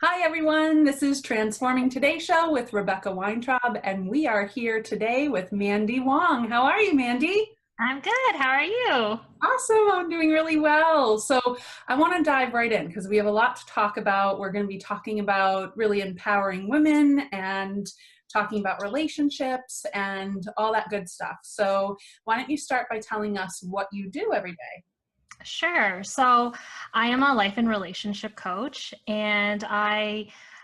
Hi everyone, this is Transforming Today Show with Rebecca Weintraub, and we are here today with Mandy Wong. How are you, Mandy? I'm good. How are you? Awesome, I'm doing really well. So I want to dive right in because we have a lot to talk about. We're going to be talking about really empowering women and talking about relationships and all that good stuff. So why don't you start by telling us what you do every day? Sure. So I am a life and relationship coach, and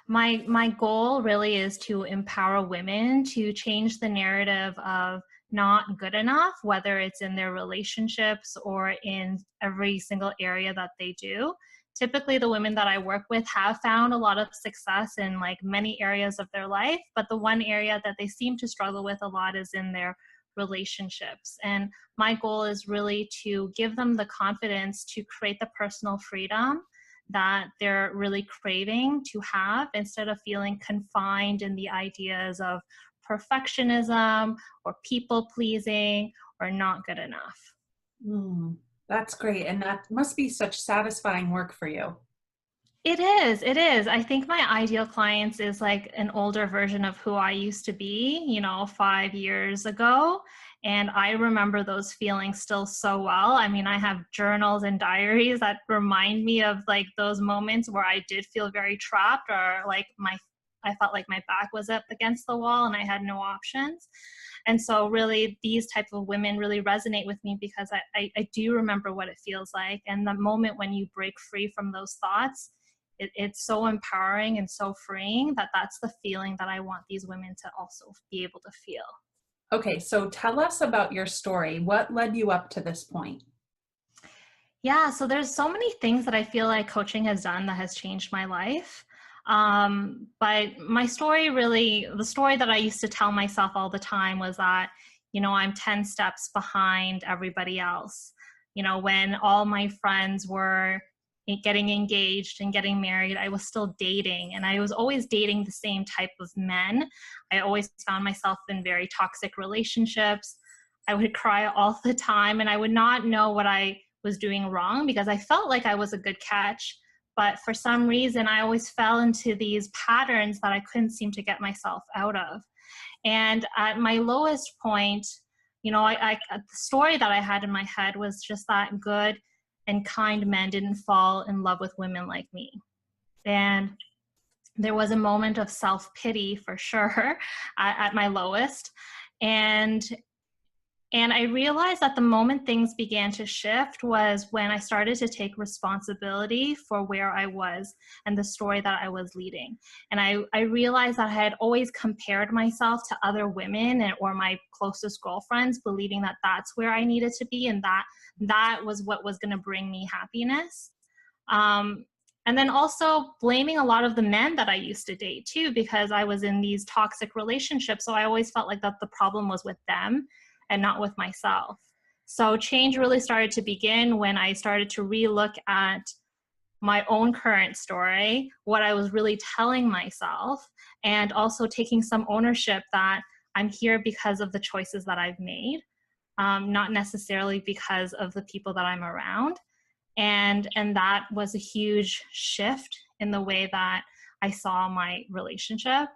my goal really is to empower women to change the narrative of not good enough, whether it's in their relationships or in every single area that they do. Typically, the women that I work with have found a lot of success in like many areas of their life, but the one area that they seem to struggle with a lot is in their relationships. And my goal is really to give them the confidence to create the personal freedom that they're really craving to have instead of feeling confined in the ideas of perfectionism or people pleasing or not good enough. Mm, that's great, and that must be such satisfying work for you. It is. It is. I think my ideal clients is like an older version of who I used to be, 5 years ago. And I remember those feelings still so well. I mean, I have journals and diaries that remind me of like those moments where I did feel very trapped or like I felt like my back was up against the wall and I had no options. And so really these type of women really resonate with me because I do remember what it feels like. And the moment when you break free from those thoughts, it's so empowering and so freeing that that's the feeling that I want these women to also be able to feel. Okay, so tell us about your story. What led you up to this point? Yeah, so there's so many things that I feel like coaching has done that has changed my life. But my story really, the story that I used to tell myself all the time was that, I'm 10 steps behind everybody else. When all my friends were getting engaged and getting married, I was still dating, and I was always dating the same type of men. I always found myself in very toxic relationships. I would cry all the time, and I would not know what I was doing wrong because I felt like I was a good catch. But for some reason, I always fell into these patterns that I couldn't seem to get myself out of. And at my lowest point, the story that I had in my head was just that good and kind men didn't fall in love with women like me. And there was a moment of self-pity for sure at my lowest. And and I realized that the moment things began to shift was when I started to take responsibility for where I was and the story that I was leading. And I realized that I had always compared myself to other women or my closest girlfriends, believing that that's where I needed to be and that was what was going to bring me happiness. Um, and then also blaming a lot of the men that I used to date too, because I was in these toxic relationships. So I always felt like that the problem was with them and not with myself. So change really started to begin when I started to relook at my own current story, what I was really telling myself, and also taking some ownership that I'm here because of the choices that I've made, not necessarily because of the people that I'm around. And that was a huge shift in the way that I saw my relationship.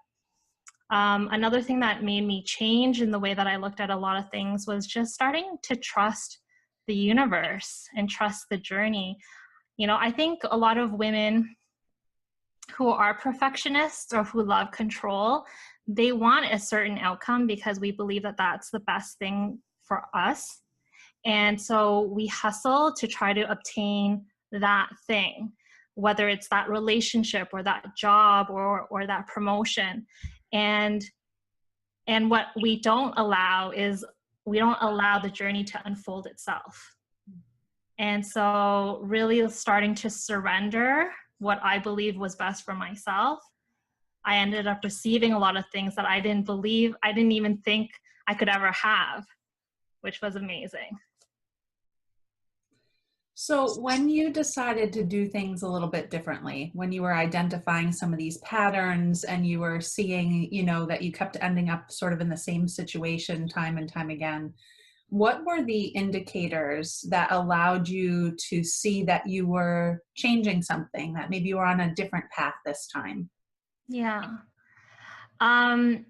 Another thing that made me change in the way that I looked at a lot of things was just starting to trust the universe and trust the journey. I think a lot of women who are perfectionists or who love control, they want a certain outcome because we believe that that's the best thing for us. And so we hustle to try to obtain that thing, whether it's that relationship or that job or that promotion. And what we don't allow is we don't allow the journey to unfold itself. And so really starting to surrender what I believe was best for myself, I ended up receiving a lot of things that I didn't even think I could ever have, which was amazing. So when you decided to do things a little bit differently, when you were identifying some of these patterns and you were seeing, that you kept ending up sort of in the same situation time and time again, what were the indicators that allowed you to see that you were changing something, that maybe you were on a different path this time? Yeah. Um,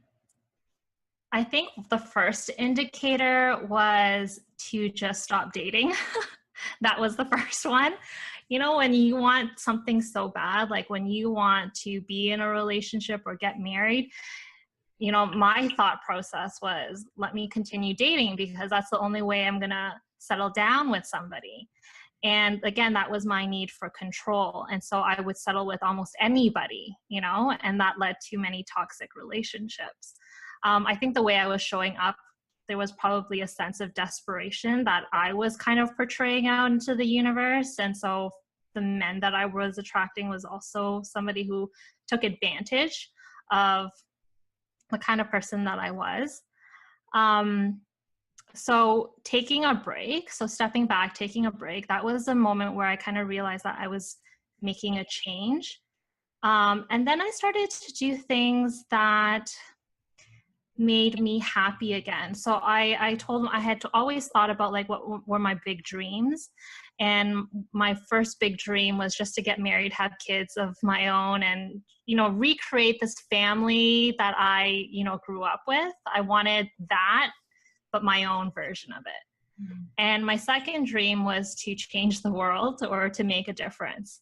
I think the first indicator was to just stop dating. That was the first one. You know, when you want something so bad, like when you want to be in a relationship or get married, you know, my thought process was, let me continue dating because that's the only way I'm going to settle down with somebody. And again, that was my need for control. And so I would settle with almost anybody, you know, and that led to many toxic relationships. I think the way I was showing up, there was probably a sense of desperation that I was kind of portraying out into the universe. And so the men that I was attracting was also somebody who took advantage of the kind of person that I was. Um, so taking a break, so stepping back, taking a break, that was a moment where I kind of realized that I was making a change. And then I started to do things that made me happy again. So I told him I had always thought about like what were my big dreams. And my first big dream was just to get married, have kids of my own, and, you know, recreate this family that I, you know, grew up with. I wanted that, but my own version of it. Mm. And my second dream was to change the world or to make a difference.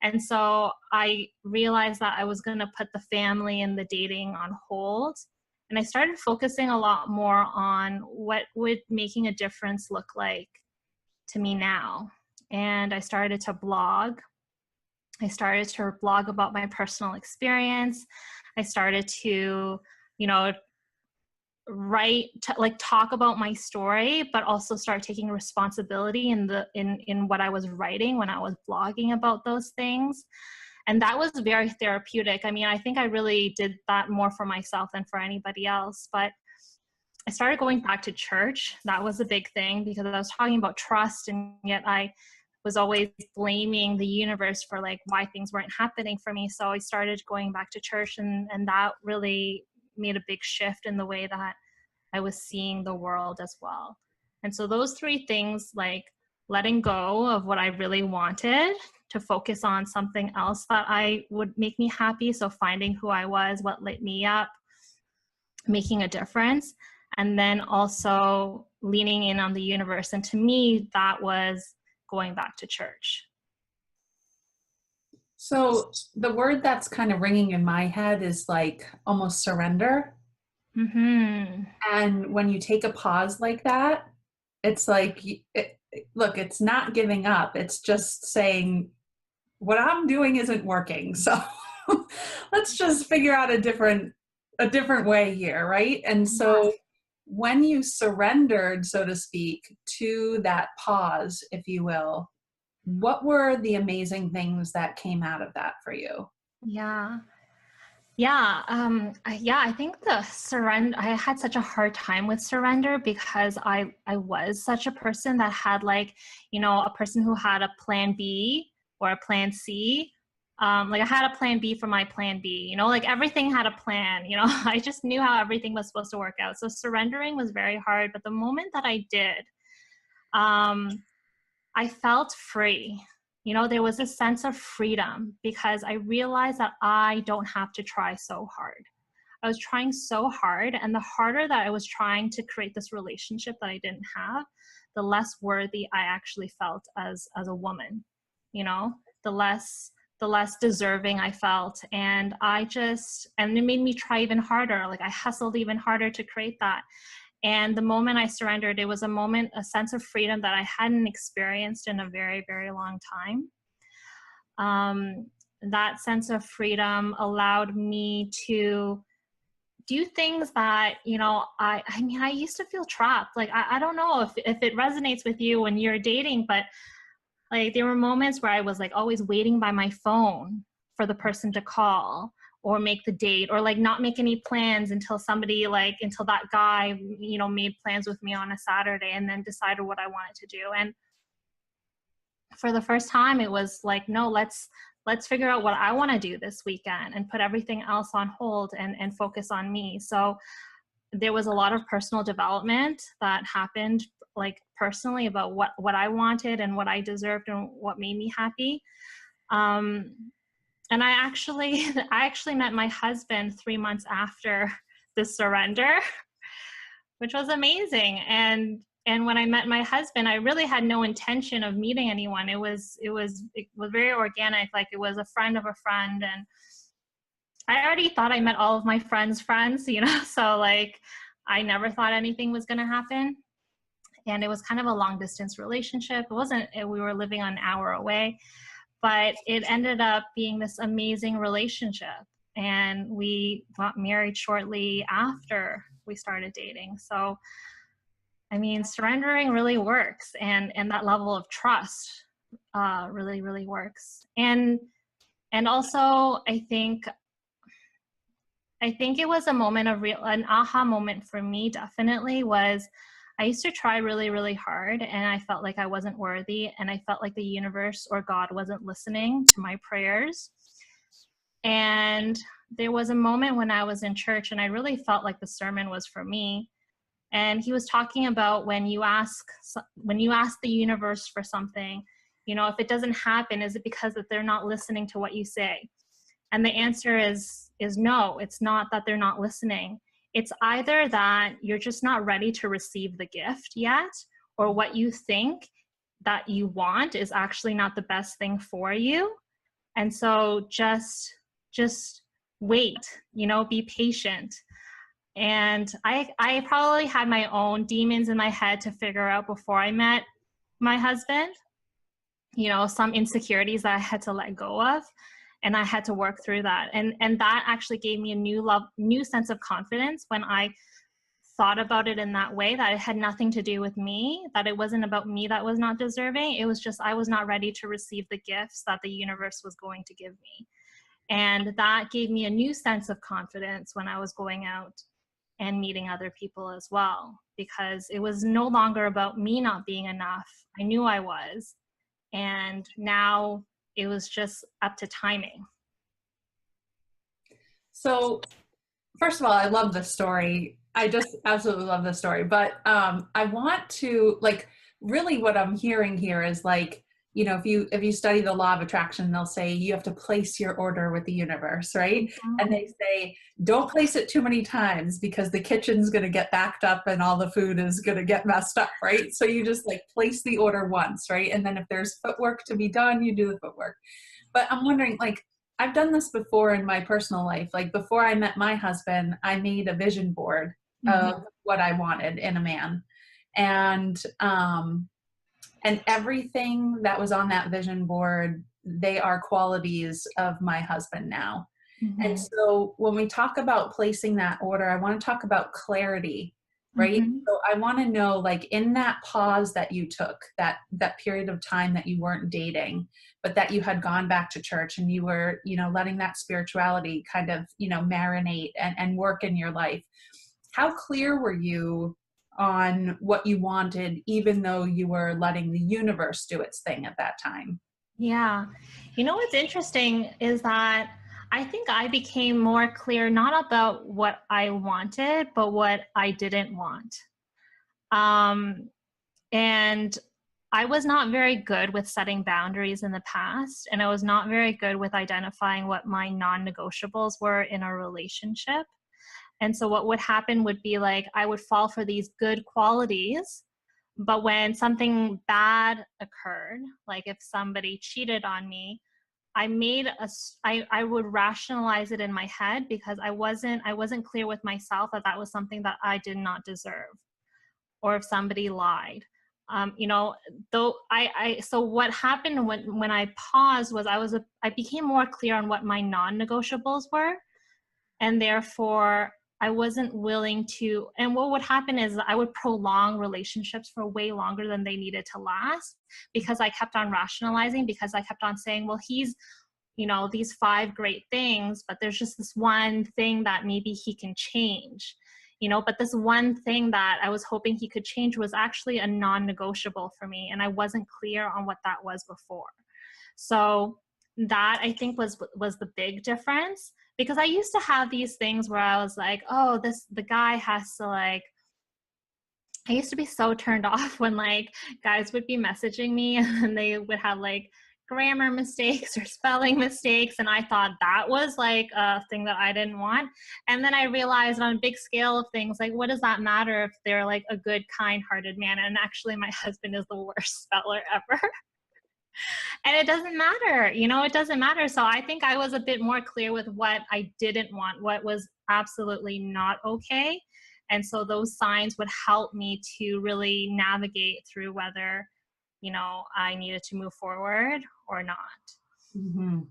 And so I realized that I was going to put the family and the dating on hold. And I started focusing a lot more on what would making a difference look like to me now. And I started to blog. I started to blog about my personal experience. I started to, you know, write, like talk about my story, but also start taking responsibility in what I was writing when I was blogging about those things. And that was very therapeutic. I mean, I think I really did that more for myself than for anybody else. But I started going back to church. That was a big thing because I was talking about trust, and yet I was always blaming the universe for like why things weren't happening for me. So I started going back to church, and that really made a big shift in the way that I was seeing the world as well. And so those three things, like letting go of what I really wanted to focus on something else that I would make me happy. So finding who I was, what lit me up, making a difference, and then also leaning in on the universe. And to me, that was going back to church. So the word that's kind of ringing in my head is like almost surrender. Mm-hmm. And when you take a pause like that, it's like, look, it's not giving up. It's just saying, what I'm doing isn't working. So let's just figure out a different way here, right? And so when you surrendered, so to speak, to that pause, if you will, what were the amazing things that came out of that for you? Yeah. Yeah. I think the surrender, I had such a hard time with surrender because I was such a person that had like, you know, a person who had a plan B or a plan C. Like I had a plan B for my plan B, you know, like everything had a plan, you know, I just knew how everything was supposed to work out. So surrendering was very hard. But the moment that I did, I felt free. You know, there was a sense of freedom because I realized that I don't have to try so hard. I was trying so hard, and the harder that I was trying to create this relationship that I didn't have, the less worthy I actually felt as a woman. You know, the less deserving I felt, and and it made me try even harder. Like I hustled even harder to create that. And the moment I surrendered, it was a sense of freedom that I hadn't experienced in a very, very long time. That sense of freedom allowed me to do things that, you know, I mean, I used to feel trapped. Like, I don't know if it resonates with you when you're dating, but like there were moments where I was like always waiting by my phone for the person to call or make the date, or like not make any plans until until that guy, you know, made plans with me on a Saturday and then decided what I wanted to do. And for the first time, it was like, no, let's figure out what I want to do this weekend and put everything else on hold and focus on me. So there was a lot of personal development that happened like personally about what I wanted and what I deserved and what made me happy. And I actually met my husband 3 months after the surrender, which was amazing. And when I met my husband, I really had no intention of meeting anyone. It was very organic. Like, it was a friend of a friend, and I already thought I met all of my friends' friends, so like I never thought anything was going to happen. And it was kind of a long distance relationship. We were living an hour away, but it ended up being this amazing relationship. And we got married shortly after we started dating. So, I mean, surrendering really works, and that level of trust really, really works. And also, I think it was a moment of an aha moment for me, definitely, was I used to try really, really hard, and I felt like I wasn't worthy, and I felt like the universe or God wasn't listening to my prayers. And there was a moment when I was in church, and I really felt like the sermon was for me. And he was talking about when you ask the universe for something, if it doesn't happen, is it because that they're not listening to what you say? And the answer is no. It's not that they're not listening. It's either that you're just not ready to receive the gift yet, or what you think that you want is actually not the best thing for you. And so just wait, be patient. And I probably had my own demons in my head to figure out before I met my husband, some insecurities that I had to let go of, and I had to work through that. And that actually gave me a new sense of confidence when I thought about it in that way, that it had nothing to do with me, that it wasn't about me that was not deserving. It was just, I was not ready to receive the gifts that the universe was going to give me. And that gave me a new sense of confidence when I was going out and meeting other people as well, because it was no longer about me not being enough. I knew I was. And now it was just up to timing. So, first of all, I love this story. I just absolutely love this story. But I want to, like, really what I'm hearing here is, like, if you study the law of attraction, they'll say you have to place your order with the universe, right? Mm-hmm. And they say, don't place it too many times because the kitchen's going to get backed up and all the food is going to get messed up, right? So you just like place the order once, right? And then if there's footwork to be done, you do the footwork. But I'm wondering, like, I've done this before in my personal life. Like, before I met my husband, I made a vision board of what I wanted in a man. And everything that was on that vision board, they are qualities of my husband now. Mm-hmm. And so when we talk about placing that order, I want to talk about clarity, right? Mm-hmm. So I want to know, like, in that pause that you took, that period of time that you weren't dating, but that you had gone back to church and you were, letting that spirituality kind of, marinate and work in your life. How clear were you on what you wanted, even though you were letting the universe do its thing at that time? Yeah. What's interesting is that I think I became more clear, not about what I wanted, but what I didn't want. And I was not very good with setting boundaries in the past, and I was not very good with identifying what my non-negotiables were in a relationship. And so what would happen would be, like, I would fall for these good qualities, but when something bad occurred, like if somebody cheated on me, I would rationalize it in my head because I wasn't clear with myself that that was something that I did not deserve. Or if somebody lied, so what happened when I paused was I became more clear on what my non-negotiables were, and therefore I wasn't willing to. And what would happen is I would prolong relationships for way longer than they needed to last, because I kept on rationalizing, because I kept on saying, well, he's, these 5 great things, but there's just this one thing that maybe he can change. But this one thing that I was hoping he could change was actually a non-negotiable for me, and I wasn't clear on what that was before. So that, I think, was the big difference, because I used to have these things where I was like, oh, the guy has to, like, I used to be so turned off when like guys would be messaging me and they would have like grammar mistakes or spelling mistakes. And I thought that was like a thing that I didn't want. And then I realized on a big scale of things, like, what does that matter if they're like a good, kind hearted man? And actually, my husband is the worst speller ever. And it doesn't matter, it doesn't matter. So I think I was a bit more clear with what I didn't want, what was absolutely not okay. And so those signs would help me to really navigate through whether, I needed to move forward or not. Mm-hmm.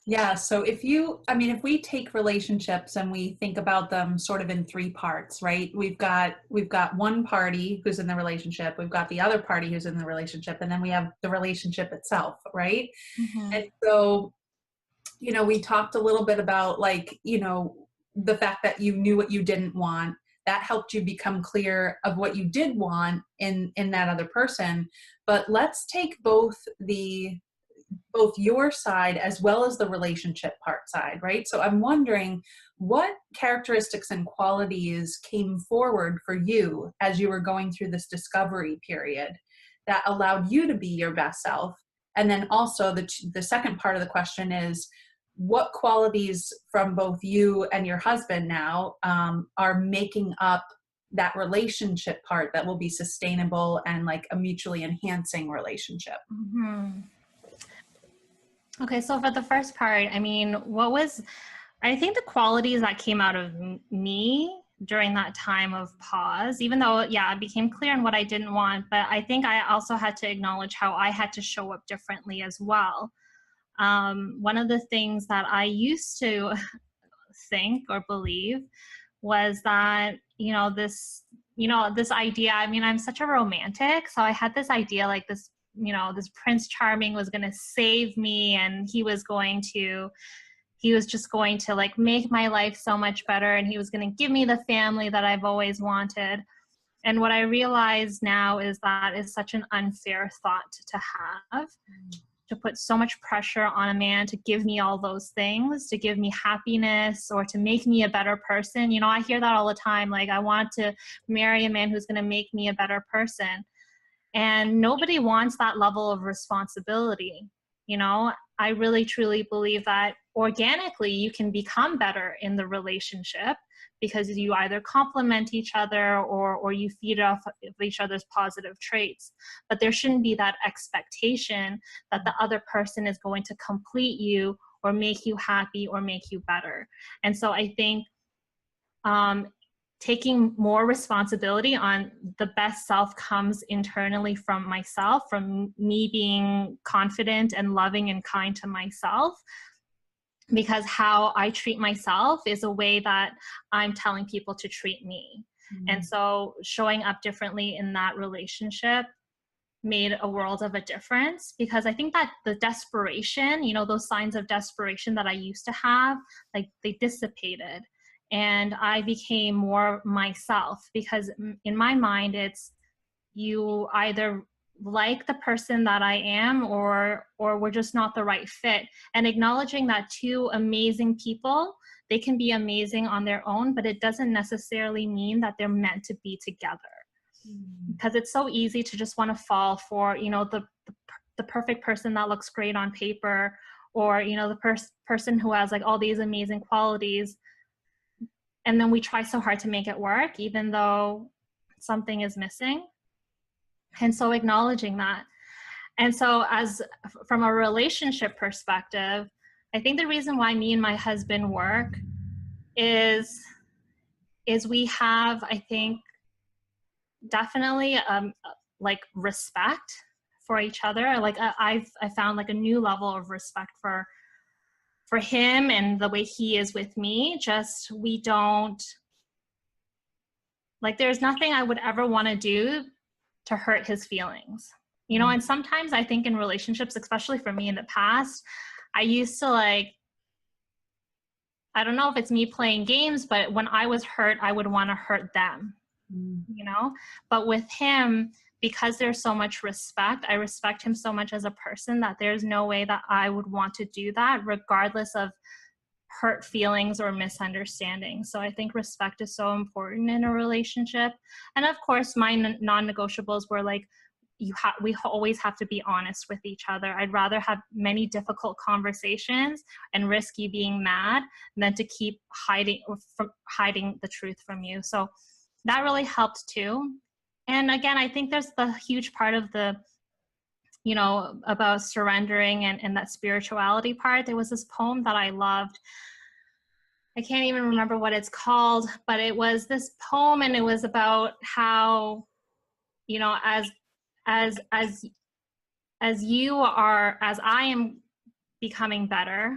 Yeah. So if we take relationships and we think about them sort of in three parts, right? We've got one party who's in the relationship, we've got the other party who's in the relationship, and then we have the relationship itself, right? Mm-hmm. And so, we talked a little bit about the fact that you knew what you didn't want. That helped you become clear of what you did want in that other person. But let's take both your side as well as the relationship part side, right? So I'm wondering what characteristics and qualities came forward for you as you were going through this discovery period that allowed you to be your best self. And then also the second part of the question is, what qualities from both you and your husband now are making up that relationship part that will be sustainable and like a mutually enhancing relationship? Mm-hmm. Okay, so for the first part, I think the qualities that came out of me during that time of pause, even though, yeah, it became clear on what I didn't want, but I think I also had to acknowledge how I had to show up differently as well. One of the things that I used to think or believe was that, this idea, I'm such a romantic. So I had this idea like this Prince Charming was going to save me, and he was just going to like make my life so much better, and he was going to give me the family that I've always wanted. And what I realize now is that is such an unfair thought to have, to put so much pressure on a man to give me all those things, to give me happiness or to make me a better person. I hear that all the time. Like, I want to marry a man who's going to make me a better person. And nobody wants that level of responsibility. I really truly believe that organically you can become better in the relationship because you either complement each other or you feed off of each other's positive traits. But there shouldn't be that expectation that the other person is going to complete you or make you happy or make you better. And so I think taking more responsibility on the best self comes internally from myself, from me being confident and loving and kind to myself, because how I treat myself is a way that I'm telling people to treat me. Mm-hmm. And so showing up differently in that relationship made a world of a difference, because I think that the desperation, those signs of desperation that I used to have, like, they dissipated. And I became more myself, because in my mind, it's you either like the person that I am or we're just not the right fit. And acknowledging that two amazing people, they can be amazing on their own, but it doesn't necessarily mean that they're meant to be together. Because it's so easy to just want to fall for, the perfect person that looks great on paper, or, the person who has like all these amazing qualities. And then we try so hard to make it work, even though something is missing. And so acknowledging that. And so from a relationship perspective, I think the reason why me and my husband work is we have, I think, definitely like respect for each other. Like I found like a new level of respect for him and the way he is with me. Just, we don't, like, there's nothing I would ever want to do to hurt his feelings, and sometimes I think in relationships, especially for me in the past, I used to I don't know if it's me playing games, but when I was hurt, I would want to hurt them, but with him, because there's so much respect, I respect him so much as a person that there's no way that I would want to do that, regardless of hurt feelings or misunderstandings. So I think respect is so important in a relationship. And of course, my non-negotiables were like, we always have to be honest with each other. I'd rather have many difficult conversations and risk you being mad than to keep hiding the truth from you. So that really helped too. And again, I think there's the huge part of the, about surrendering and that spirituality part. There was this poem that I loved. I can't even remember what it's called, but it was this poem, and it was about how, as I am becoming better,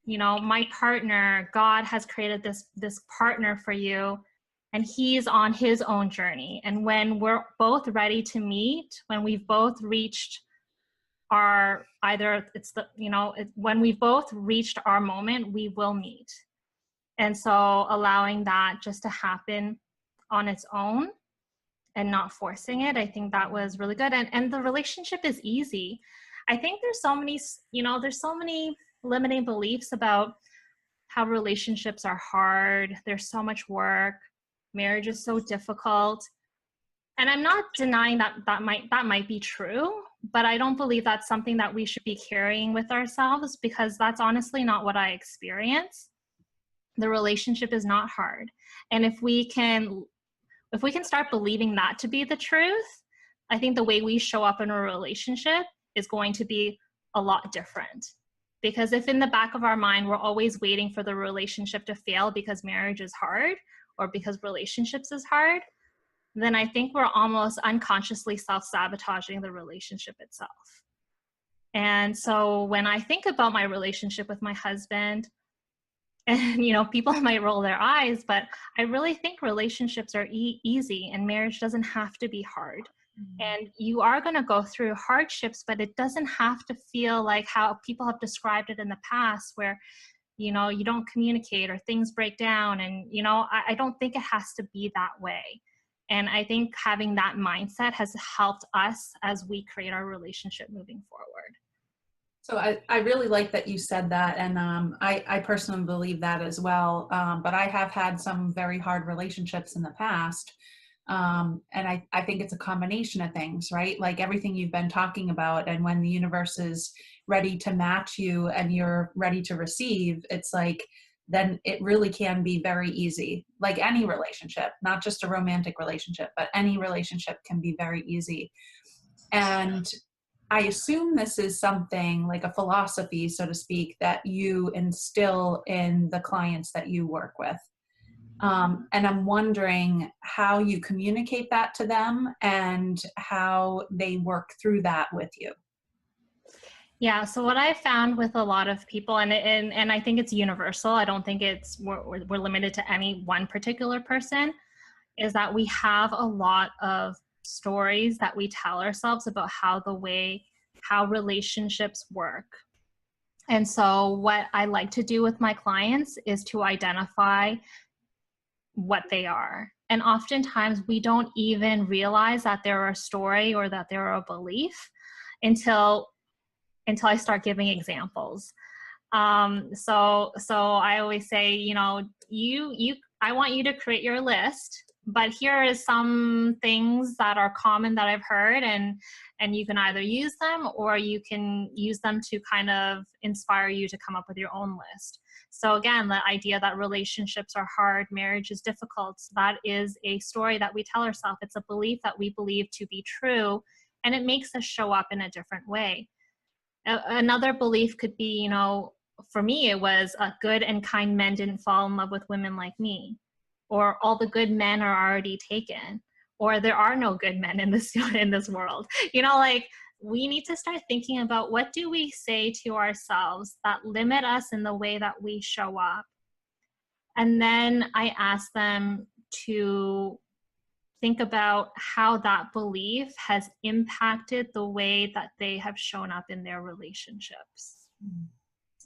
my partner, God has created this partner for you, and he's on his own journey. And when we're both ready to meet, when we've both reached when we've both reached our moment, we will meet. And so allowing that just to happen on its own and not forcing it, I think that was really good. And the relationship is easy. I think there's so many limiting beliefs about how relationships are hard. There's so much work. Marriage is so difficult. And I'm not denying that might be true, but I don't believe that's something that we should be carrying with ourselves, because that's honestly not what I experience. The relationship is not hard. And if we can start believing that to be the truth, I think the way we show up in a relationship is going to be a lot different. Because if in the back of our mind, we're always waiting for the relationship to fail because marriage is hard or because relationships is hard, then I think we're almost unconsciously self-sabotaging the relationship itself. And so when I think about my relationship with my husband, and people might roll their eyes, but I really think relationships are easy, and marriage doesn't have to be hard. And you are going to go through hardships, but it doesn't have to feel like how people have described it in the past, where you don't communicate or things break down. And I don't think it has to be that way. And I think having that mindset has helped us as we create our relationship moving forward. So I really like that you said that, and I personally believe that as well. But I have had some very hard relationships in the past, and I think it's a combination of things, right? Like everything you've been talking about, and when the universe is ready to match you and you're ready to receive, it's like, then it really can be very easy. Like any relationship, not just a romantic relationship, but any relationship can be very easy. And I assume this is something like a philosophy, so to speak, that you instill in the clients that you work with. And I'm wondering how you communicate that to them and how they work through that with you. Yeah, so what I found with a lot of people, and I think it's universal, I don't think we're limited to any one particular person, is that we have a lot of stories that we tell ourselves about how relationships work. And so what I like to do with my clients is to identify what they are. And oftentimes we don't even realize that they're a story or that they're a belief until I start giving examples. So I always say, I want you to create your list, but here is some things that are common that I've heard, and you can either use them or you can use them to kind of inspire you to come up with your own list. So again, the idea that relationships are hard, marriage is difficult, that is a story that we tell ourselves. It's a belief that we believe to be true, and it makes us show up in a different way. Another belief could be, for me, it was good and kind men didn't fall in love with women like me, or all the good men are already taken, or there are no good men in this world. Like we need to start thinking about, what do we say to ourselves that limit us in the way that we show up? And then I ask them to think about how that belief has impacted the way that they have shown up in their relationships.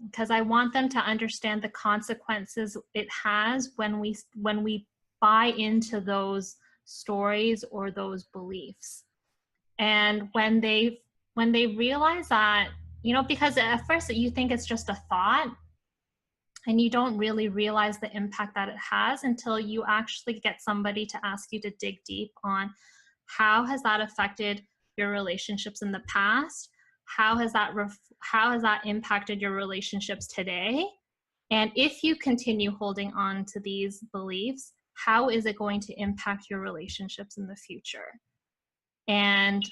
Because I want them to understand the consequences it has when we buy into those stories or those beliefs. And when they realize that, because at first you think it's just a thought, And you don't really realize the impact that it has until you actually get somebody to ask you to dig deep on how has that affected your relationships in the past? How has that impacted your relationships today? And if you continue holding on to these beliefs, how is it going to impact your relationships in the future? And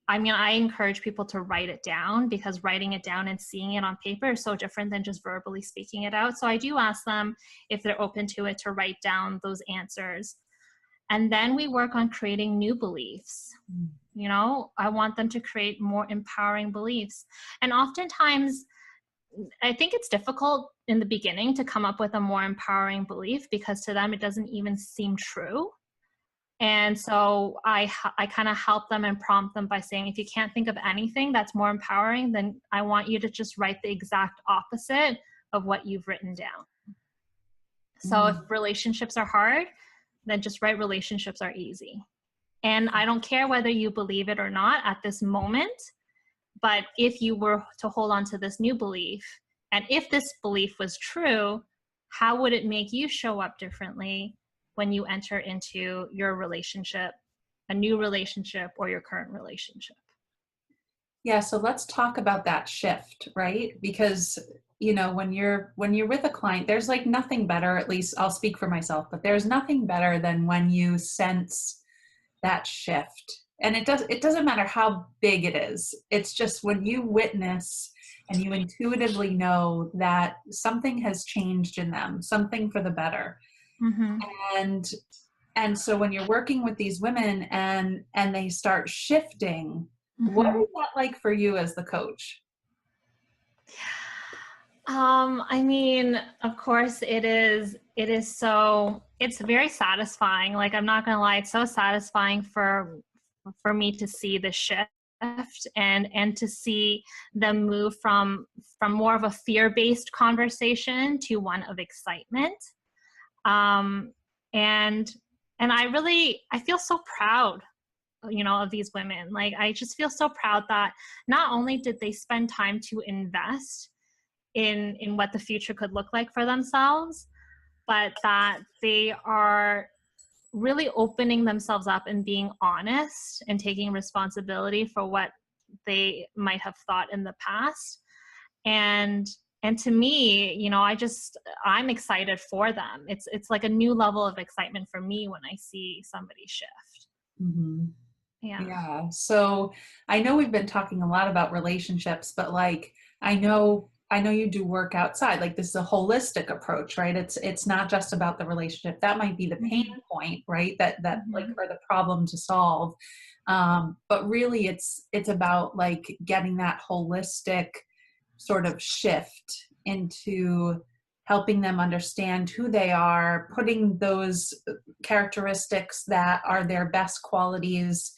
I encourage people to write it down, because writing it down and seeing it on paper is so different than just verbally speaking it out. So I do ask them, if they're open to it, to write down those answers. And then we work on creating new beliefs. You know, I want them to create more empowering beliefs. And oftentimes, I think it's difficult in the beginning to come up with a more empowering belief, because to them it doesn't even seem true. And so I kind of help them and prompt them by saying, if you can't think of anything that's more empowering, then I want you to just write the exact opposite of what you've written down. So if relationships are hard, then just write relationships are easy. And I don't care whether you believe it or not at this moment, but if you were to hold on to this new belief, and if this belief was true, how would it make you show up differently when you enter into your relationship, a new relationship, or your current relationship? Yeah, so let's talk about that shift, right? Because when you're with a client, there's like nothing better, at least I'll speak for myself, but there's nothing better than when you sense that shift. And it doesn't matter how big it is. It's just when you witness and you intuitively know that something has changed in them, something for the better. Mm-hmm. And so when you're working with these women and they start shifting, what Mm-hmm. is that like for you as the coach? I mean, of course it's very satisfying. Like, I'm not gonna lie, it's so satisfying for me to see the shift, and to see them move from more of a fear-based conversation to one of excitement. Um, and I feel so proud, of these women. Like, I just feel so proud that not only did they spend time to invest in what the future could look like for themselves, but that they are really opening themselves up and being honest and taking responsibility for what they might have thought in the past. And to me, I'm excited for them. It's like a new level of excitement for me when I see somebody shift. Mm-hmm. Yeah. Yeah. So I know we've been talking a lot about relationships, but like I know you do work outside. Like, this is a holistic approach, right? It's not just about the relationship. That might be the pain point, right? That like, Mm-hmm. or the problem to solve. But really it's about like getting that holistic sort of shift into helping them understand who they are, putting those characteristics that are their best qualities,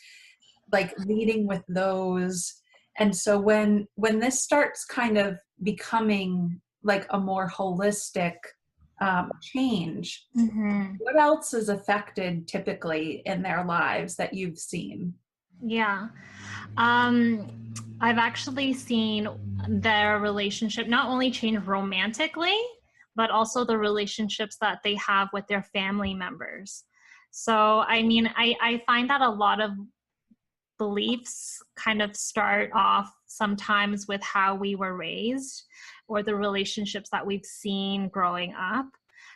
like leading with those. And so when this starts kind of becoming like a more holistic change, Mm-hmm. what else is affected typically in their lives that you've seen? Yeah. I've actually seen their relationship not only change romantically, but also the relationships that they have with their family members. So, I mean, I find that a lot of beliefs kind of start off sometimes with how we were raised or the relationships that we've seen growing up.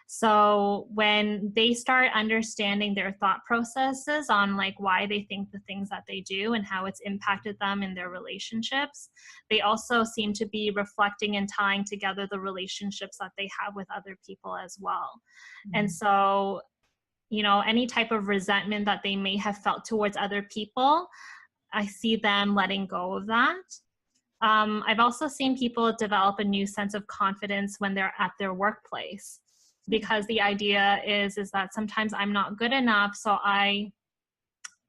So when they start understanding their thought processes on like why they think the things that they do and how it's impacted them in their relationships, they also seem to be reflecting and tying together the relationships that they have with other people as well. And so, any type of resentment that they may have felt towards other people, I see them letting go of that. I've also seen people develop a new sense of confidence when they're at their workplace, because the idea is that sometimes I'm not good enough, so I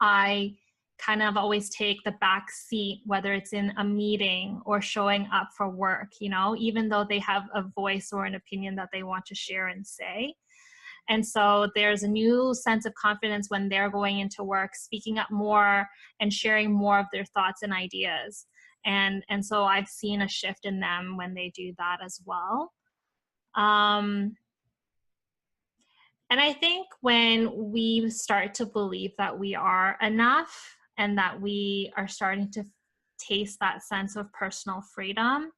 kind of always take the back seat, whether it's in a meeting or showing up for work, even though they have a voice or an opinion that they want to share and say. And so there's a new sense of confidence when they're going into work, speaking up more and sharing more of their thoughts and ideas. And so I've seen a shift in them when they do that as well. Um, and I think when we start to believe that we are enough and that we are starting to taste that sense of personal freedom,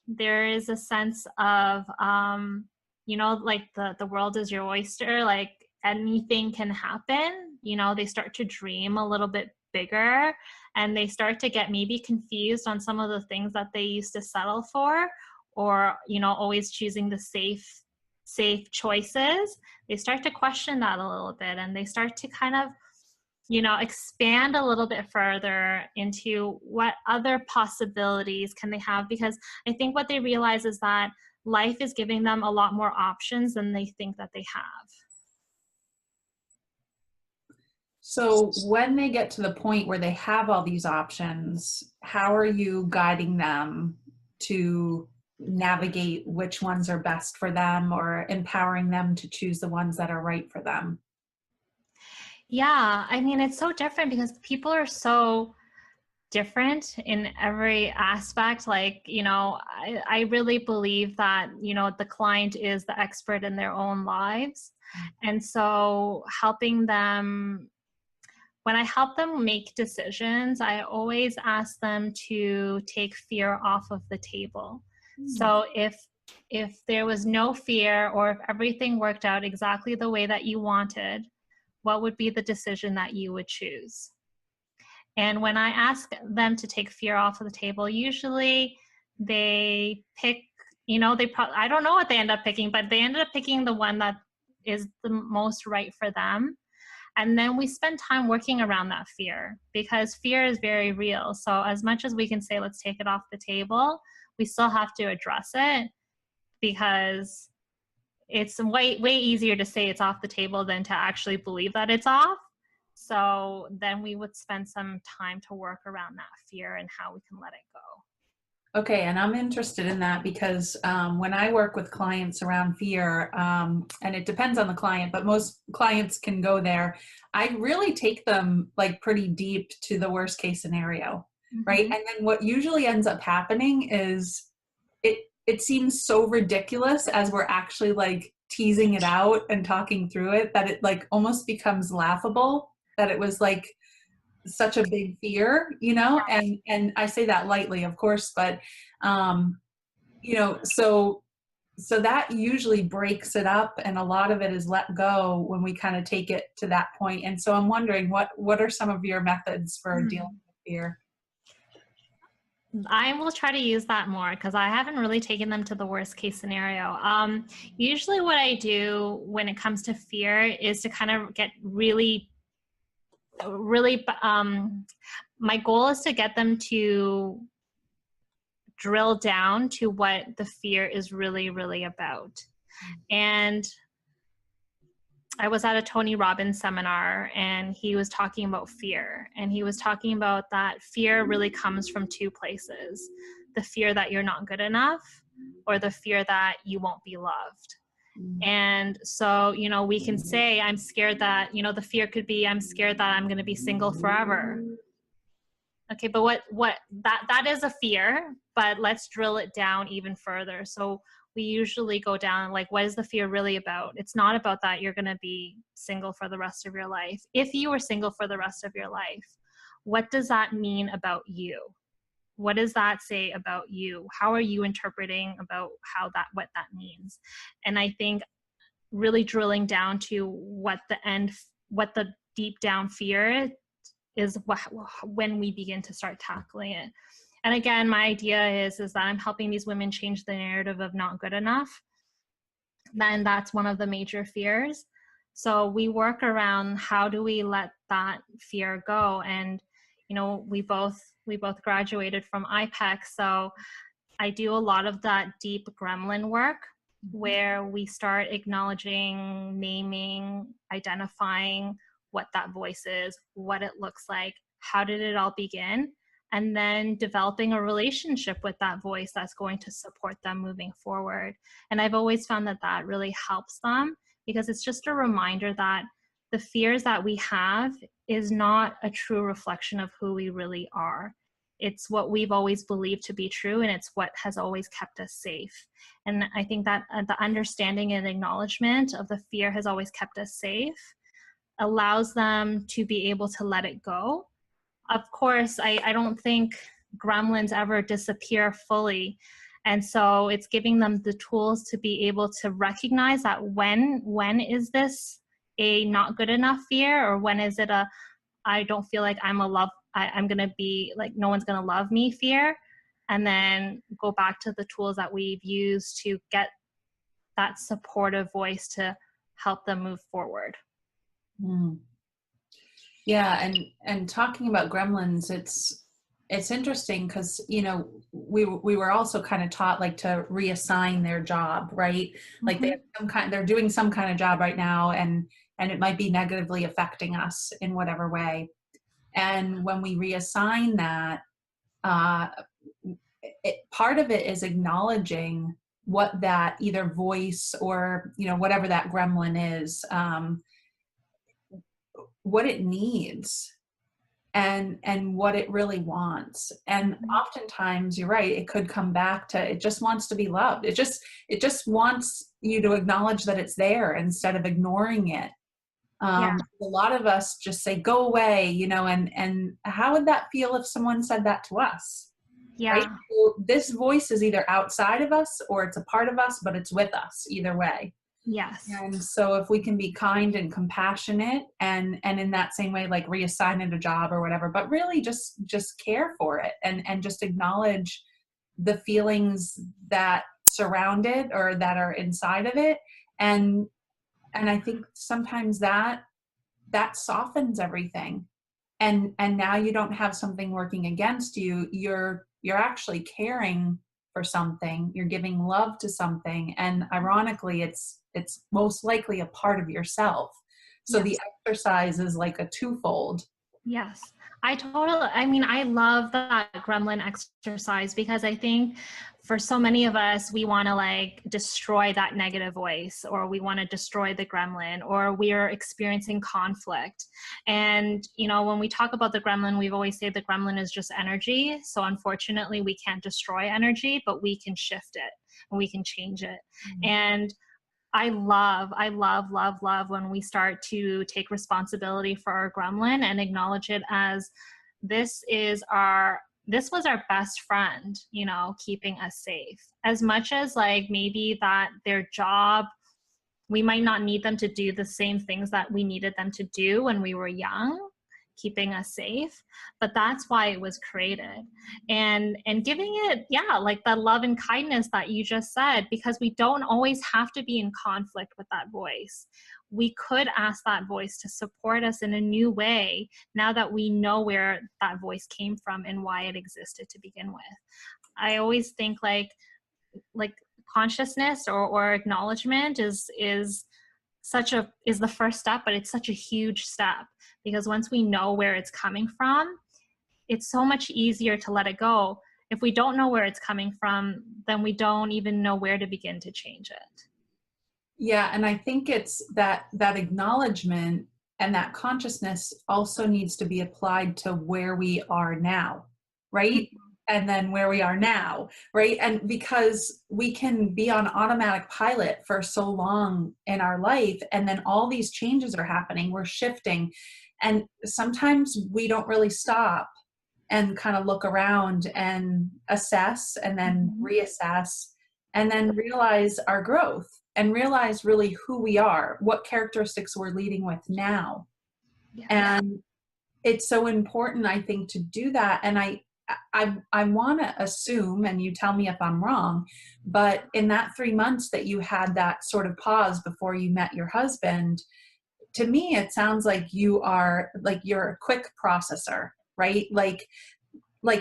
there is a sense of, like the world is your oyster, like anything can happen. They start to dream a little bit bigger, and they start to get maybe confused on some of the things that they used to settle for, or always choosing the safe choices. They start to question that a little bit, and they start to kind of expand a little bit further into what other possibilities can they have, because I think what they realize is that life is giving them a lot more options than they think that they have. So when they get to the point where they have all these options, how are you guiding them to navigate which ones are best for them, or empowering them to choose the ones that are right for them? Yeah, I mean, it's so different because people are so different in every aspect. Like, I really believe that, the client is the expert in their own lives. And so when I help them make decisions, I always ask them to take fear off of the table. So if there was no fear, or if everything worked out exactly the way that you wanted, what would be the decision that you would choose? And when I ask them to take fear off of the table, usually they pick, I don't know what they end up picking, but they ended up picking the one that is the most right for them. And then we spend time working around that fear, because fear is very real. So as much as we can say, let's take it off the table, we still have to address it, because it's way easier to say it's off the table than to actually believe that it's off. So then we would spend some time to work around that fear and how we can let it go. Okay, and I'm interested in that because when I work with clients around fear, and it depends on the client, but most clients can go there. I really take them like pretty deep to the worst case scenario, right? Mm-hmm. And then what usually ends up happening is it seems so ridiculous as we're actually like teasing it out and talking through it, that it like almost becomes laughable that it was like such a big fear, and I say that lightly, of course, but um, so that usually breaks it up, and a lot of it is let go when we kind of take it to that point. And so I'm wondering, what are some of your methods for dealing with fear? I will try to use that more, because I haven't really taken them to the worst case scenario. Usually what I do when it comes to fear is to kind of get really my goal is to get them to drill down to what the fear is really, really about. And I was at a Tony Robbins seminar, and he was talking about fear. And he was talking about that fear really comes from two places: the fear that you're not good enough, or the fear that you won't be loved. And so, we can say, I'm scared that, the fear could be, I'm scared that I'm going to be single forever. Okay, but what that is a fear, but let's drill it down even further. So we usually go down, like, what is the fear really about? It's not about that you're going to be single for the rest of your life. If you were single for the rest of your life, what does that mean about you? What does that say about you? How are you interpreting about what that means? And I think really drilling down to what the deep down fear is when we begin to start tackling it. And again, my idea is that I'm helping these women change the narrative of not good enough. Then that's one of the major fears. So we work around, how do we let that fear go? And we both graduated from IPEC, so I do a lot of that deep gremlin work, where we start acknowledging, naming, identifying what that voice is, what it looks like, how did it all begin, and then developing a relationship with that voice that's going to support them moving forward. And I've always found that really helps them, because it's just a reminder that the fears that we have is not a true reflection of who we really are. it's what we've always believed to be true, and it's what has always kept us safe. And I think that the understanding and acknowledgement of the fear has always kept us safe allows them to be able to let it go. Of course, I don't think gremlins ever disappear fully. And so it's giving them the tools to be able to recognize that when is this a not good enough fear, or when is it a I don't feel like I'm gonna be like no one's gonna love me fear, and then go back to the tools that we've used to get that supportive voice to help them move forward. Mm. Yeah, and talking about gremlins, it's interesting because, you know, we were also kind of taught like to reassign their job, right? Like they have they're doing some kind of job right now, and it might be negatively affecting us in whatever way. And when we reassign that, uh, part of it is acknowledging what that either voice or, you know, whatever that gremlin is, what it needs and what it really wants. And oftentimes you're right, it could come back to it just wants to be loved. It just wants you to acknowledge that it's there instead of ignoring it. Yeah. A lot of us just say go away, you know, and how would that feel if someone said that to us? Right? Yeah. So this voice is either outside of us or it's a part of us, but it's with us either way. Yes. And so if we can be kind and compassionate and in that same way, like reassign it a job or whatever, but really just care for it and just acknowledge the feelings that surround it or that are inside of it. And I think sometimes that softens everything. And now you don't have something working against you. You're actually caring for something. You're giving love to something. And ironically, it's most likely a part of yourself. So Yes. the exercise is like a twofold. Yes. I mean, I love that gremlin exercise because I think for so many of us, we want to like destroy that negative voice, or we want to destroy the gremlin, or we are experiencing conflict. And, you know, when we talk about the gremlin, we've always said the gremlin is just energy. So unfortunately, we can't destroy energy, but we can shift it and we can change it. And I love when we start to take responsibility for our gremlin and acknowledge it as this was our best friend, you know, keeping us safe. As much as like maybe that their job, we might not need them to do the same things that we needed them to do when we were young, keeping us safe, but that's why it was created. And giving it, yeah, like the love and kindness that you just said, because we don't always have to be in conflict with that voice. We could ask that voice to support us in a new way now that we know where that voice came from and why it existed to begin with. I always think like consciousness or acknowledgement is the first step, but it's such a huge step, because once we know where it's coming from, it's so much easier to let it go. If we don't know where it's coming from, then we don't even know where to begin to change it. Yeah, and I think it's that acknowledgement and that consciousness also needs to be applied to where we are now, right? And then where we are now, right? And because we can be on automatic pilot for so long in our life, and then all these changes are happening, we're shifting, and sometimes we don't really stop and kind of look around and assess and then reassess and then realize our growth and realize really who we are, what characteristics we're leading with now. Yeah. And it's so important, I think, to do that. And I want to assume, and you tell me if I'm wrong, but in that 3 months that you had that sort of pause before you met your husband, to me, it sounds like you're a quick processor, right? Like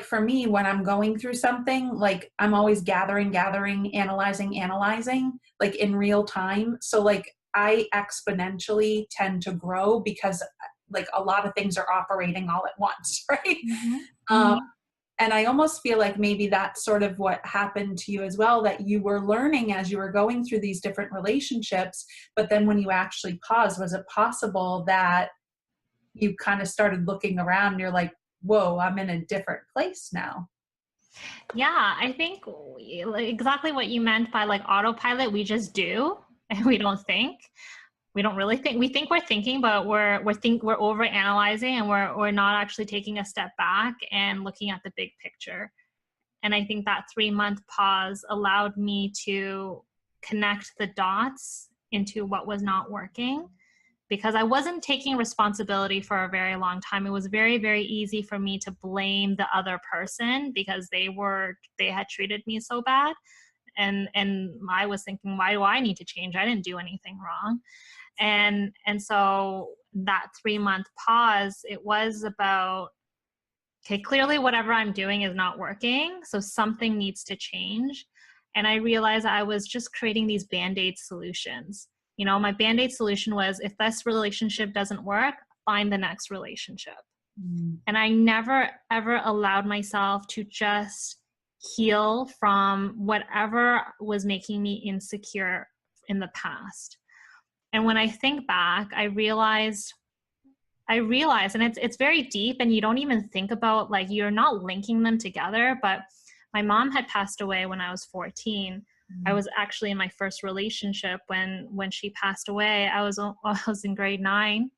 for me, when I'm going through something, like I'm always gathering, analyzing, like in real time. So like I exponentially tend to grow because like a lot of things are operating all at once, right? And I almost feel like maybe that's sort of what happened to you as well, that you were learning as you were going through these different relationships. But then when you actually paused, was it possible that you kind of started looking around and you're like, whoa, I'm in a different place now. Yeah, I think like, exactly what you meant by like autopilot, we just do and we don't think. We don't really think. We think we're thinking, but we're over analyzing, and we're not actually taking a step back and looking at the big picture. And I think that 3-month pause allowed me to connect the dots into what was not working, because I wasn't taking responsibility for a very long time. It was very, very easy for me to blame the other person because they had treated me so bad. And I was thinking, why do I need to change? I didn't do anything wrong. And so that 3-month pause, it was about, okay, clearly whatever I'm doing is not working, so something needs to change. And I realized I was just creating these band-aid solutions. My band-aid solution was, if this relationship doesn't work, find the next relationship. And I never ever allowed myself to just heal from whatever was making me insecure in the past. And when I think back, I realized, and it's very deep, and you don't even think about, like, you're not linking them together. But my mom had passed away when I was 14. I was actually in my first relationship when she passed away. I was in grade 9,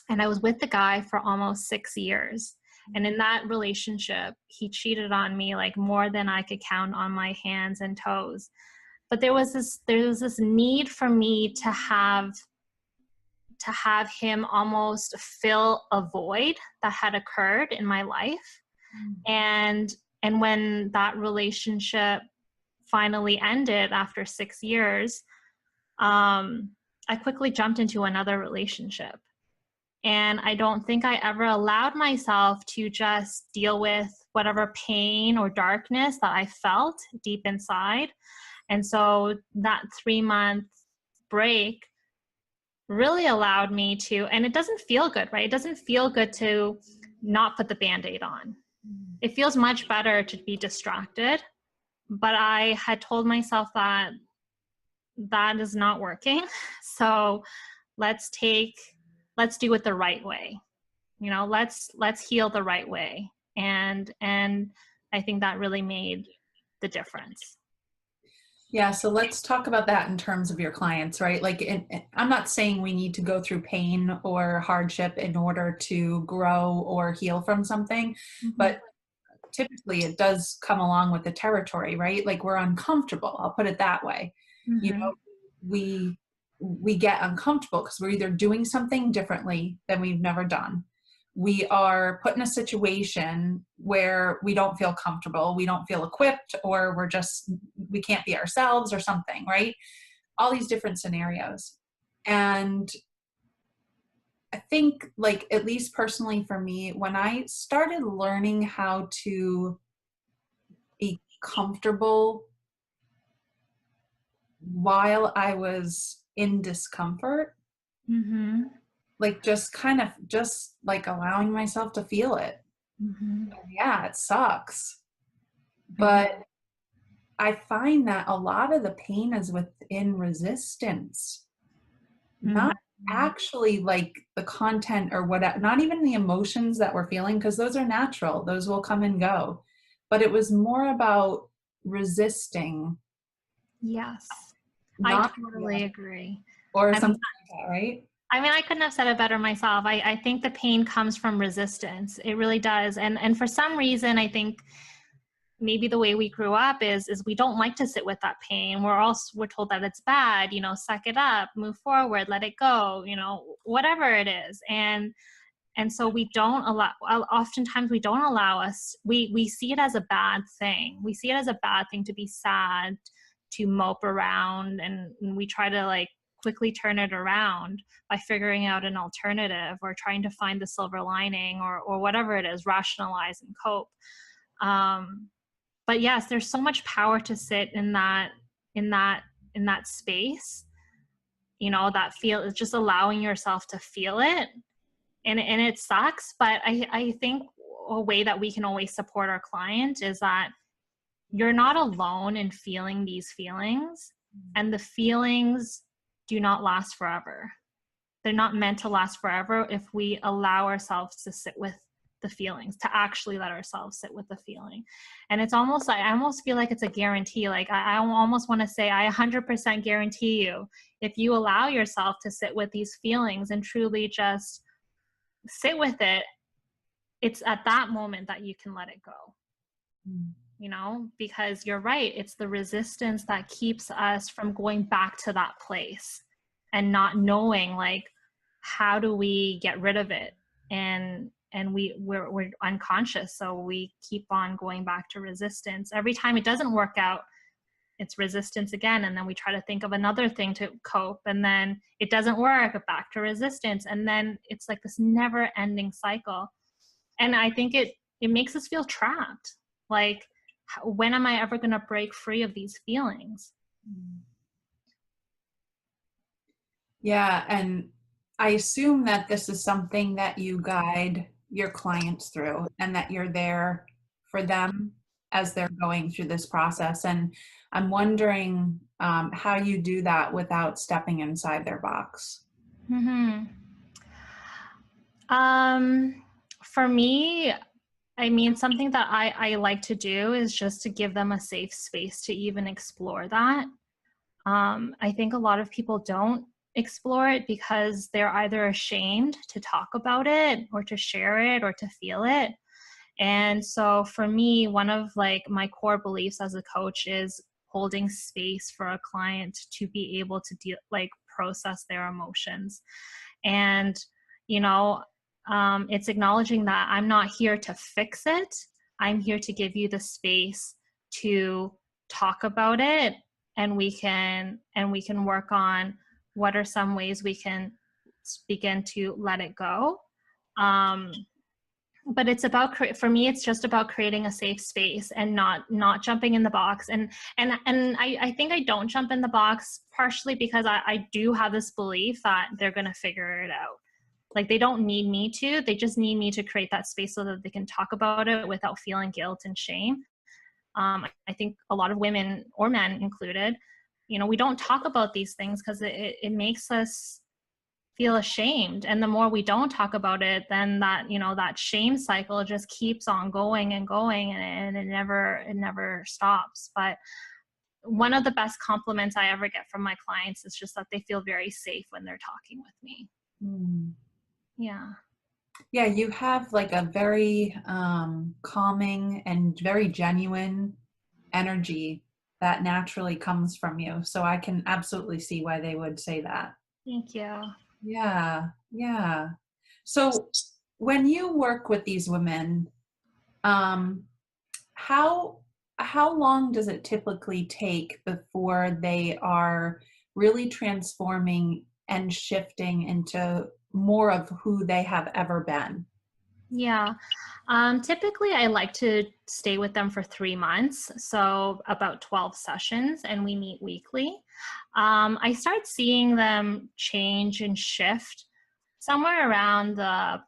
and I was with the guy for almost 6 years. And in that relationship, he cheated on me like more than I could count on my hands and toes. But there was this need for me to have him almost fill a void that had occurred in my life. And when that relationship finally ended after 6 years, I quickly jumped into another relationship. And I don't think I ever allowed myself to just deal with whatever pain or darkness that I felt deep inside. And so that 3-month break really allowed me to, and it doesn't feel good, right? It doesn't feel good to not put the Band-Aid on. It feels much better to be distracted. But I had told myself that is not working. So let's do it the right way. Let's heal the right way. And I think that really made the difference. Yeah, so let's talk about that in terms of your clients, right? Like, I'm not saying we need to go through pain or hardship in order to grow or heal from something, but typically it does come along with the territory, right? Like, we're uncomfortable. I'll put it that way. We get uncomfortable because we're either doing something differently than we've never done. We are put in a situation where we don't feel comfortable, we don't feel equipped, or we can't be ourselves or something, right? All these different scenarios. And I think, like, at least personally for me, when I started learning how to be comfortable while I was in discomfort, like, just like allowing myself to feel it. Yeah, it sucks. But I find that a lot of the pain is within resistance, not actually like the content or what, not even the emotions that we're feeling, because those are natural. Those will come and go. But it was more about resisting. Yes. I totally agree. Or something like that, right? I mean, I couldn't have said it better myself. I think the pain comes from resistance. It really does. And for some reason, I think maybe the way we grew up is we don't like to sit with that pain. We're told that it's bad, suck it up, move forward, let it go, whatever it is. And so oftentimes we don't allow us, we see it as a bad thing. We see it as a bad thing to be sad, to mope around, and we try to like quickly turn it around by figuring out an alternative or trying to find the silver lining or whatever it is, rationalize and cope. But yes, there's so much power to sit in that space, that feel, is just allowing yourself to feel it. And it sucks, but I think a way that we can always support our client is that you're not alone in feeling these feelings, and the feelings do not last forever. They're not meant to last forever if we allow ourselves to sit with the feelings, to actually let ourselves sit with the feeling. And it's almost like, I almost feel like it's a guarantee. Like I almost want to say, I 100% guarantee you, if you allow yourself to sit with these feelings and truly just sit with it, it's at that moment that you can let it go. You know, because you're right, it's the resistance that keeps us from going back to that place and not knowing, like, how do we get rid of it? And we're unconscious, so we keep on going back to resistance. Every time it doesn't work out, it's resistance again, and then we try to think of another thing to cope, and then it doesn't work, back to resistance, and then it's like this never ending cycle. And I think it makes us feel trapped. Like, when am I ever going to break free of these feelings? Yeah, and I assume that this is something that you guide your clients through, and that you're there for them as they're going through this process. And I'm wondering how you do that without stepping inside their box. Mm-hmm. For me, I mean, something that I like to do is just to give them a safe space to even explore that. I think a lot of people don't explore it because they're either ashamed to talk about it or to share it or to feel it. And so for me, one of like my core beliefs as a coach is holding space for a client to be able to process their emotions. And, you know, it's acknowledging that I'm not here to fix it. I'm here to give you the space to talk about it, and we can work on what are some ways we can begin to let it go. But it's about, for me, it's just about creating a safe space and not jumping in the box. And I think I don't jump in the box partially because I do have this belief that they're going to figure it out. Like, they don't need me to, they just need me to create that space so that they can talk about it without feeling guilt and shame. I think a lot of women, or men included, you know, we don't talk about these things because it makes us feel ashamed. And the more we don't talk about it, then that, you know, that shame cycle just keeps on going and going, and it never stops. But one of the best compliments I ever get from my clients is just that they feel very safe when they're talking with me. Yeah. Yeah, you have like a very calming and very genuine energy that naturally comes from you. So I can absolutely see why they would say that. Thank you. Yeah, yeah. So when you work with these women, um, how how long does it typically take before they are really transforming and shifting into more of who they have ever been? Yeah. Typically, I like to stay with them for 3 months, so about 12 sessions, and we meet weekly. I start seeing them change and shift somewhere around the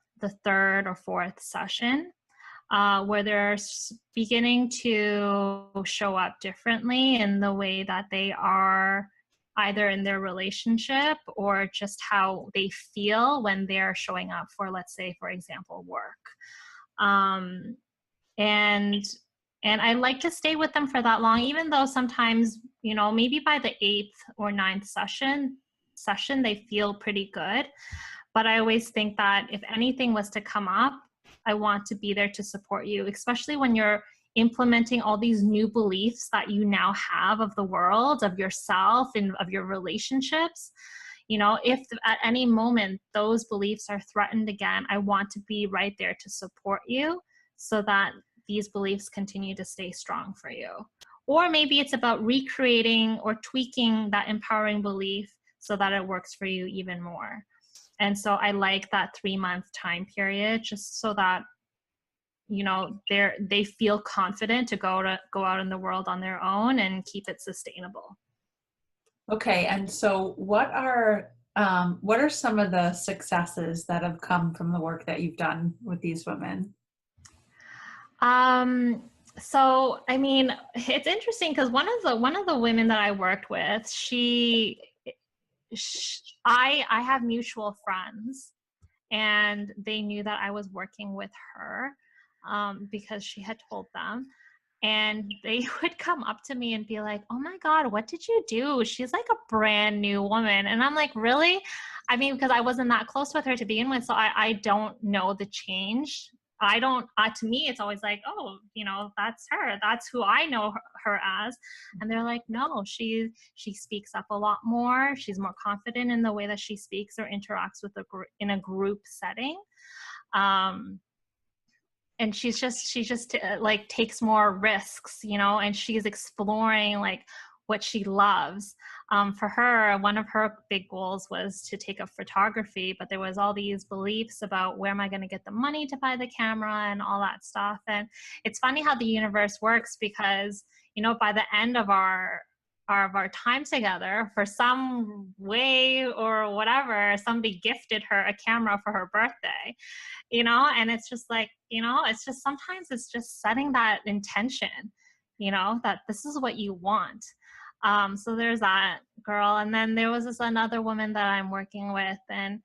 third or fourth session, where they're beginning to show up differently in the way that they are, either in their relationship or just how they feel when they're showing up for, let's say, for example, work. Um, and I like to stay with them for that long, even though sometimes, you know, maybe by the 8th or ninth session they feel pretty good. But I always think that if anything was to come up, I want to be there to support you, especially when you're implementing all these new beliefs that you now have of the world, of yourself, and of your relationships. You know, if at any moment those beliefs are threatened again, I want to be right there to support you so that these beliefs continue to stay strong for you. Or maybe it's about recreating or tweaking that empowering belief so that it works for you even more. And so I like that 3-month time period, just so that, you know, they feel confident to go out in the world on their own and keep it sustainable. Okay, and so what are some of the successes that have come from the work that you've done with these women? So I mean, it's interesting because one of the women that I worked with, I have mutual friends, and they knew that I was working with her because she had told them. And they would come up to me and be like, "Oh my God, what did you do? She's like a brand new woman." And I'm like, really? I mean, because I wasn't that close with her to begin with. So I don't know the change. I don't, to me, it's always like, oh, that's her. That's who I know her as. And they're like, no, she speaks up a lot more. She's more confident in the way that she speaks or interacts with in a group setting. And she just like takes more risks, and she's exploring like what she loves. For her, one of her big goals was to take up photography, but there was all these beliefs about where am I going to get the money to buy the camera and all that stuff. And it's funny how the universe works, because by the end of our time together, for some way or whatever, somebody gifted her a camera for her birthday. And it's just like, it's just, sometimes it's just setting that intention, that this is what you want. So there's that girl. And then there was this another woman that I'm working with, and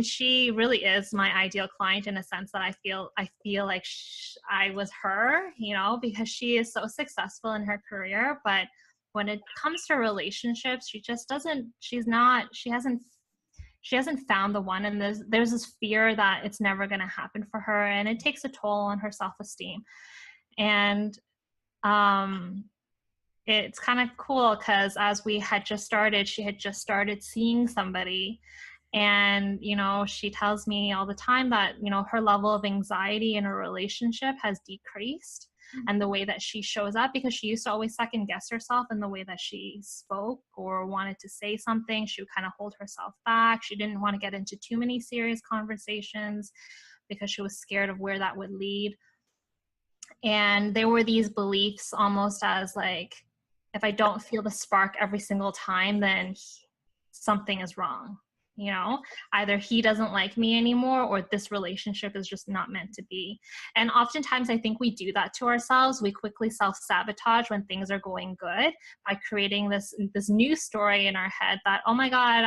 she really is my ideal client, in a sense that I feel like I was her, because she is so successful in her career. But when it comes to relationships, she hasn't found the one, and there's this fear that it's never going to happen for her, and it takes a toll on her self-esteem. And it's kind of cool, because as she had just started seeing somebody, and she tells me all the time that her level of anxiety in a relationship has decreased. And the way that she shows up, because she used to always second guess herself in the way that she spoke or wanted to say something. She would kind of hold herself back. She didn't want to get into too many serious conversations because she was scared of where that would lead. And there were these beliefs almost as like, if I don't feel the spark every single time, then something is wrong. Either he doesn't like me anymore, or this relationship is just not meant to be. And oftentimes I think we do that to ourselves. We quickly self-sabotage when things are going good by creating this new story in our head that, oh my God,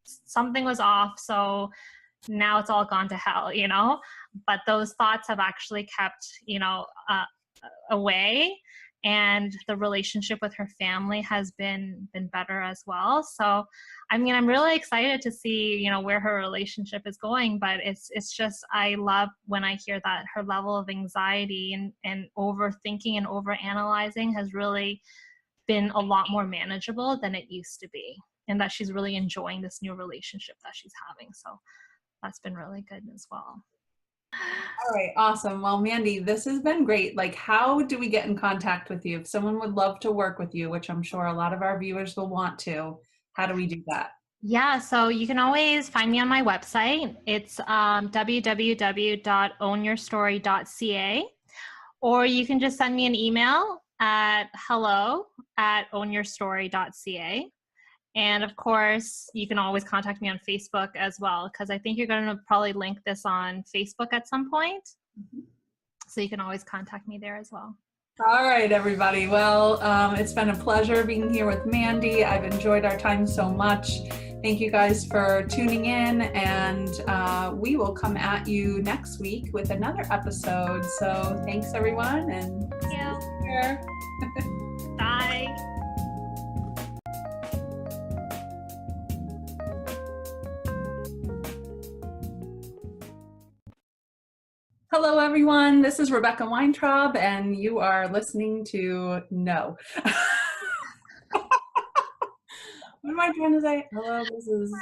something was off, so now it's all gone to hell, but those thoughts have actually kept, away. And the relationship with her family has been better as well. So, I mean, I'm really excited to see, where her relationship is going. But it's just, I love when I hear that her level of anxiety and overthinking and overanalyzing has really been a lot more manageable than it used to be, and that she's really enjoying this new relationship that she's having. So that's been really good as well. All right, awesome. Well, Mandy, this has been great. Like, how do we get in contact with you? If someone would love to work with you, which I'm sure a lot of our viewers will want to, how do we do that? Yeah, so you can always find me on my website. It's www.ownyourstory.ca, or you can just send me an email at hello@ownyourstory.ca. And of course, you can always contact me on Facebook as well, because I think you're going to probably link this on Facebook at some point. So you can always contact me there as well. All right, everybody. Well, it's been a pleasure being here with Mandy. I've enjoyed our time so much. Thank you guys for tuning in, and we will come at you next week with another episode. So thanks, everyone, and see you later. Bye. Hello, everyone. This is Rebecca Weintraub, and you are listening to No. What am I trying to say? Hello, this is...